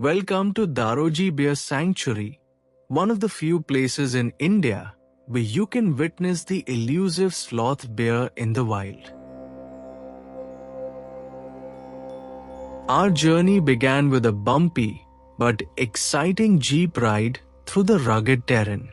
Welcome to Daroji Bear Sanctuary, one of the few places in India where you can witness the elusive sloth bear in the wild. Our journey began with a bumpy but exciting jeep ride through the rugged terrain.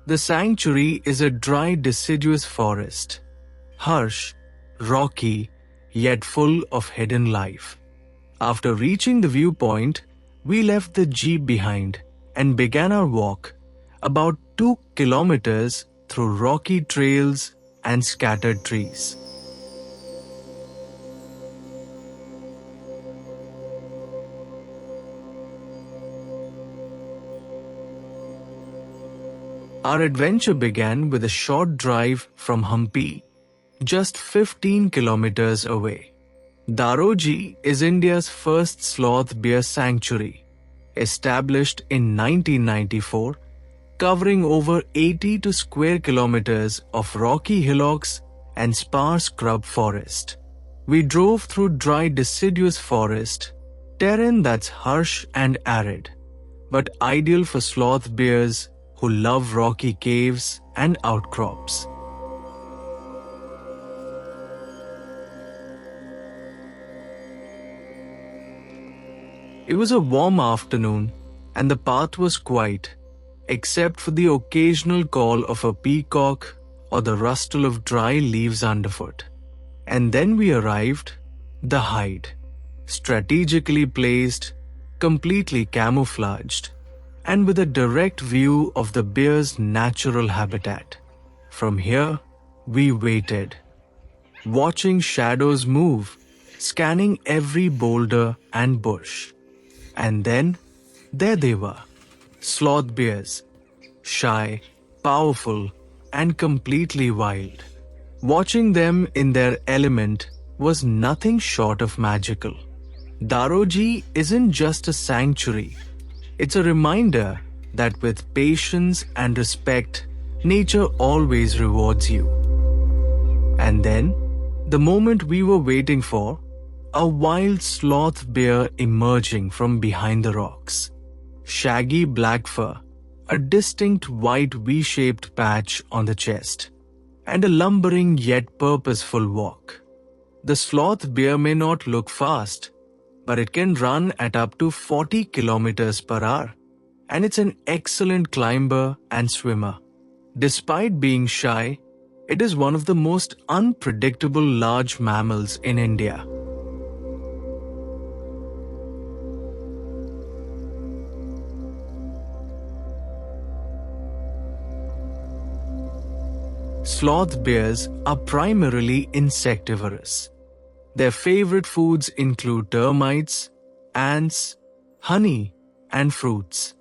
The sanctuary is a dry deciduous forest, harsh, rocky, yet full of hidden life. After reaching the viewpoint, we left the jeep behind and began our walk, about 2 kilometers through rocky trails and scattered trees. Our adventure began with a short drive from Hampi, just 15 kilometers away. Daroji is India's first sloth bear sanctuary, established in 1994, covering over 82 square kilometers of rocky hillocks and sparse scrub forest. We drove through dry deciduous forest, terrain that's harsh and arid, but ideal for sloth bears who love rocky caves and outcrops. It was a warm afternoon and the path was quiet, except for the occasional call of a peacock or the rustle of dry leaves underfoot. And then we arrived, the hide, strategically placed, completely camouflaged, and with a direct view of the bear's natural habitat. From here, we waited, watching shadows move, scanning every boulder and bush. And then, there they were, sloth bears, shy, powerful, and completely wild. Watching them in their element was nothing short of magical. Daroji isn't just a sanctuary, it's a reminder that with patience and respect, nature always rewards you. And then, the moment we were waiting for, a wild sloth bear emerging from behind the rocks. Shaggy black fur, a distinct white V-shaped patch on the chest, and a lumbering yet purposeful walk. The sloth bear may not look fast, but it can run at up to 40 kilometers per hour, and it's an excellent climber and swimmer. Despite being shy, it is one of the most unpredictable large mammals in India. Sloth bears are primarily insectivorous. Their favorite foods include termites, ants, honey, and fruits.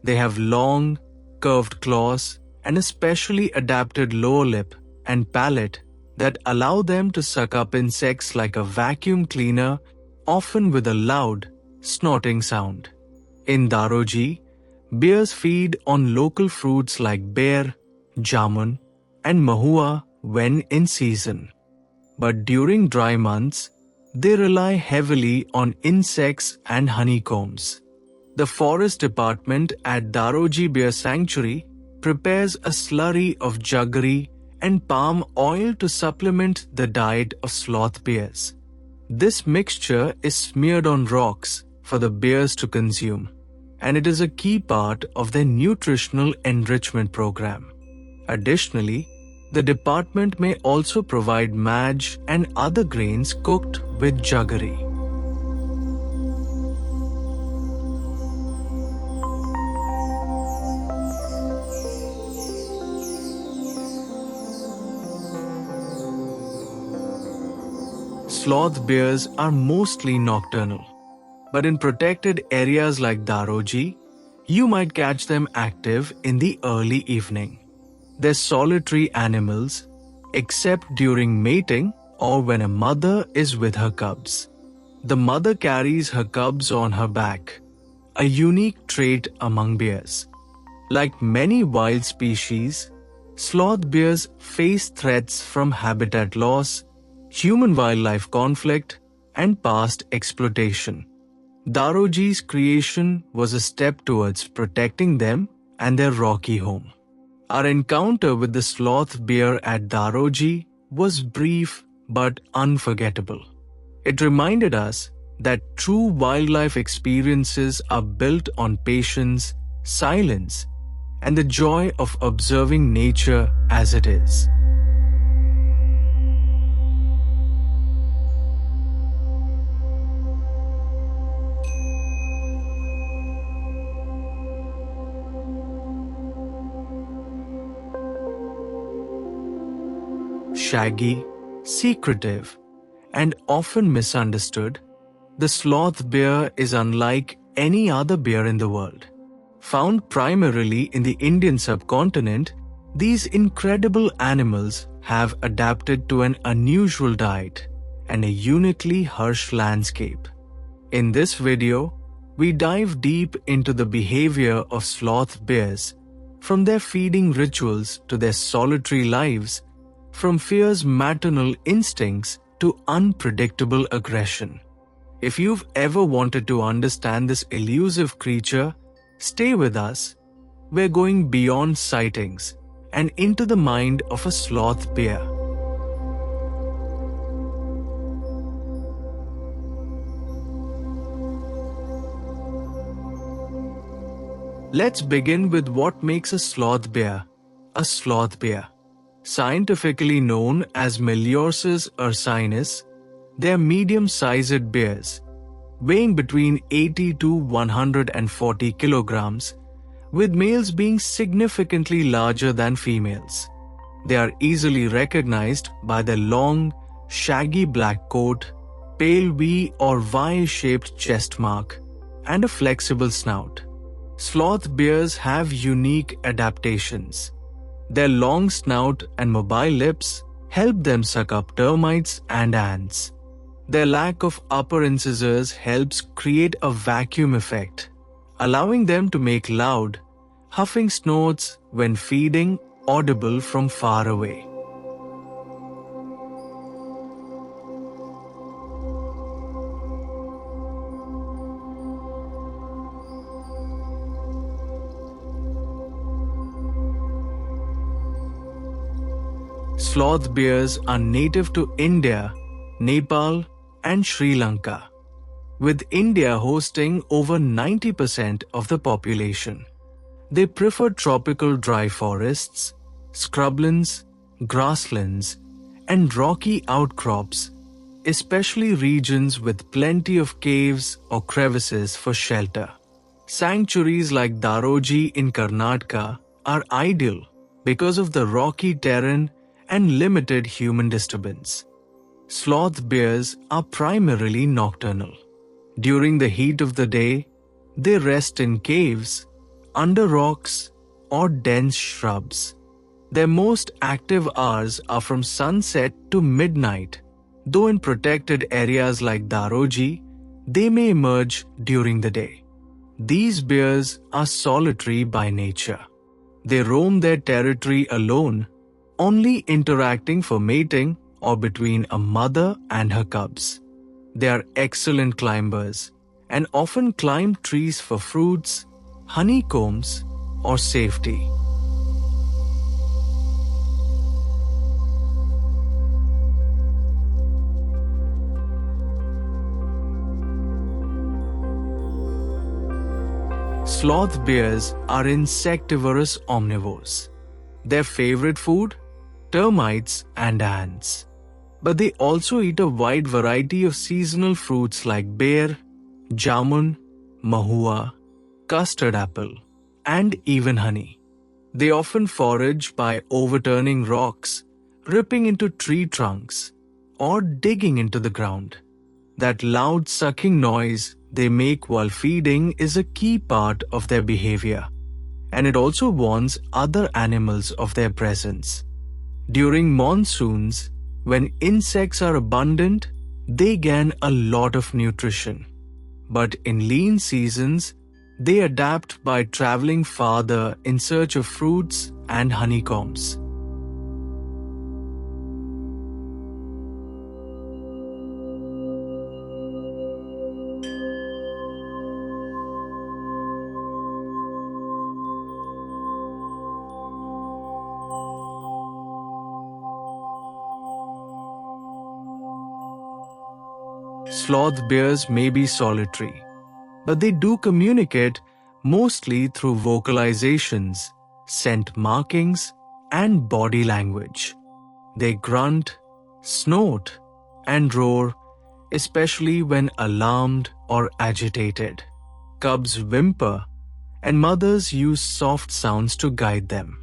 They have long, curved claws and a specially adapted lower lip and palate that allow them to suck up insects like a vacuum cleaner, often with a loud, snorting sound. In Daroji, bears feed on local fruits like bear, jamun, and mahua when in season. But during dry months, they rely heavily on insects and honeycombs. The forest department at Daroji Bear Sanctuary prepares a slurry of jaggery and palm oil to supplement the diet of sloth bears. This mixture is smeared on rocks for the bears to consume, and it is a key part of their nutritional enrichment program. Additionally, the department may also provide maj and other grains cooked with jaggery. Sloth bears are mostly nocturnal, but in protected areas like Daroji, you might catch them active in the early evening. They're solitary animals, except during mating or when a mother is with her cubs. The mother carries her cubs on her back, a unique trait among bears. Like many wild species, sloth bears face threats from habitat loss, human-wildlife conflict, and past exploitation. Daroji's creation was a step towards protecting them and their rocky home. Our encounter with the sloth bear at Daroji was brief but unforgettable. It reminded us that true wildlife experiences are built on patience, silence, and the joy of observing nature as it is. Shaggy, secretive, and often misunderstood, the sloth bear is unlike any other bear in the world. Found primarily in the Indian subcontinent, these incredible animals have adapted to an unusual diet and a uniquely harsh landscape. In this video, we dive deep into the behavior of sloth bears, from their feeding rituals to their solitary lives, from fierce maternal instincts to unpredictable aggression. If you've ever wanted to understand this elusive creature, stay with us. We're going beyond sightings and into the mind of a sloth bear. Let's begin with what makes a sloth bear a sloth bear. Scientifically known as Meliorsis ursinus, they are medium-sized bears, weighing between 80 to 140 kilograms, with males being significantly larger than females. They are easily recognized by their long, shaggy black coat, pale V or Y-shaped chest mark, and a flexible snout. Sloth bears have unique adaptations. Their long snout and mobile lips help them suck up termites and ants. Their lack of upper incisors helps create a vacuum effect, allowing them to make loud, huffing snorts when feeding audible from far away. Sloth bears are native to India, Nepal, and Sri Lanka, with India hosting over 90% of the population. They prefer tropical dry forests, scrublands, grasslands, and rocky outcrops, especially regions with plenty of caves or crevices for shelter. Sanctuaries like Daroji in Karnataka are ideal because of the rocky terrain and limited human disturbance. Sloth bears are primarily nocturnal. During the heat of the day, they rest in caves, under rocks, or dense shrubs. Their most active hours are from sunset to midnight, though in protected areas like Daroji, they may emerge during the day. These bears are solitary by nature. They roam their territory alone, only interacting for mating or between a mother and her cubs. They are excellent climbers and often climb trees for fruits, honeycombs, or safety. Sloth bears are insectivorous omnivores. Their favorite food? Termites and ants. But they also eat a wide variety of seasonal fruits like bear, jamun, mahua, custard apple, and even honey. They often forage by overturning rocks, ripping into tree trunks, or digging into the ground. That loud sucking noise they make while feeding is a key part of their behavior, and it also warns other animals of their presence. During monsoons, when insects are abundant, they gain a lot of nutrition. But in lean seasons, they adapt by traveling farther in search of fruits and honeycombs. Sloth bears may be solitary, but they do communicate mostly through vocalizations, scent markings, and body language. They grunt, snort, and roar, especially when alarmed or agitated. Cubs whimper, and mothers use soft sounds to guide them.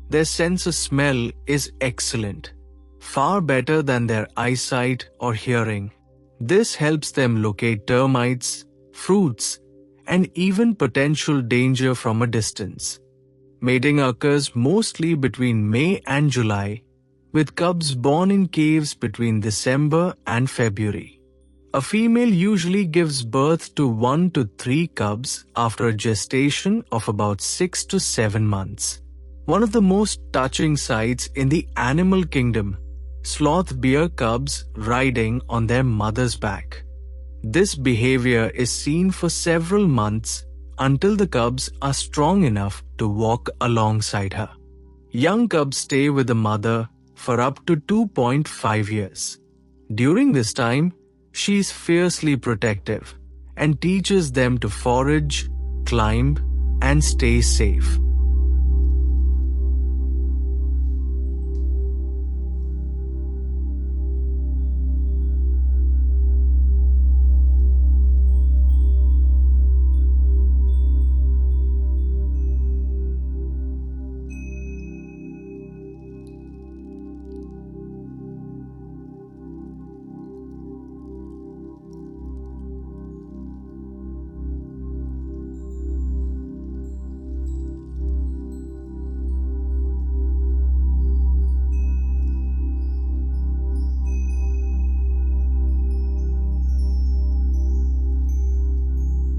Their sense of smell is excellent, far better than their eyesight or hearing. This helps them locate termites, fruits, and even potential danger from a distance. Mating occurs mostly between May and July, with cubs born in caves between December and February. A female usually gives birth to 1 to 3 cubs after a gestation of about 6 to 7 months. One of the most touching sights in the animal kingdom, sloth bear cubs riding on their mother's back. This behavior is seen for several months until the cubs are strong enough to walk alongside her. Young cubs stay with the mother for up to 2.5 years. During this time, she is fiercely protective and teaches them to forage, climb, and stay safe.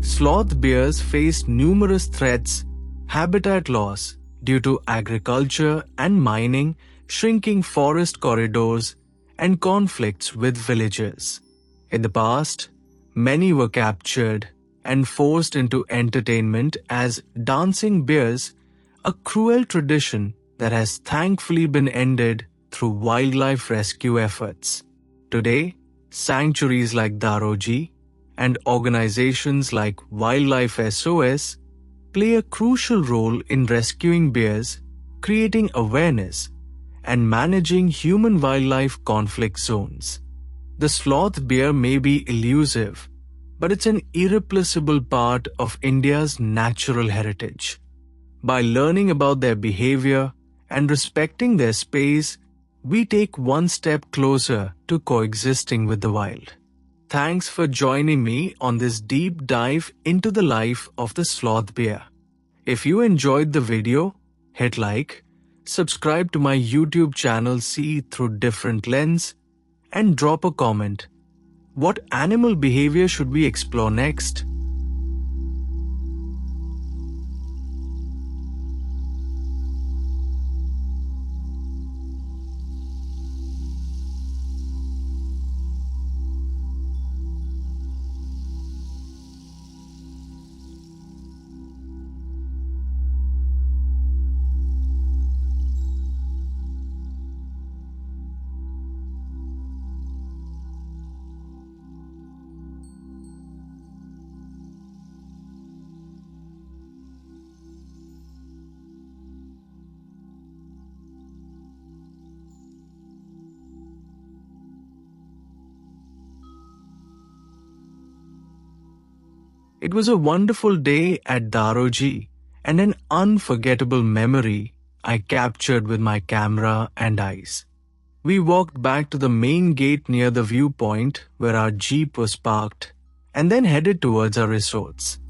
Sloth bears face numerous threats, habitat loss due to agriculture and mining, shrinking forest corridors, and conflicts with villagers. In the past, many were captured and forced into entertainment as dancing bears, a cruel tradition that has thankfully been ended through wildlife rescue efforts. Today, sanctuaries like Daroji and organizations like Wildlife SOS play a crucial role in rescuing bears, creating awareness, and managing human-wildlife conflict zones. The sloth bear may be elusive, but it's an irreplaceable part of India's natural heritage. By learning about their behavior and respecting their space, we take one step closer to coexisting with the wild. Thanks for joining me on this deep dive into the life of the sloth bear. If you enjoyed the video, hit like, subscribe to my YouTube channel See Through Different Lens, and drop a comment. What animal behavior should we explore next? It was a wonderful day at Daroji and an unforgettable memory I captured with my camera and eyes. We walked back to the main gate near the viewpoint where our jeep was parked and then headed towards our resorts.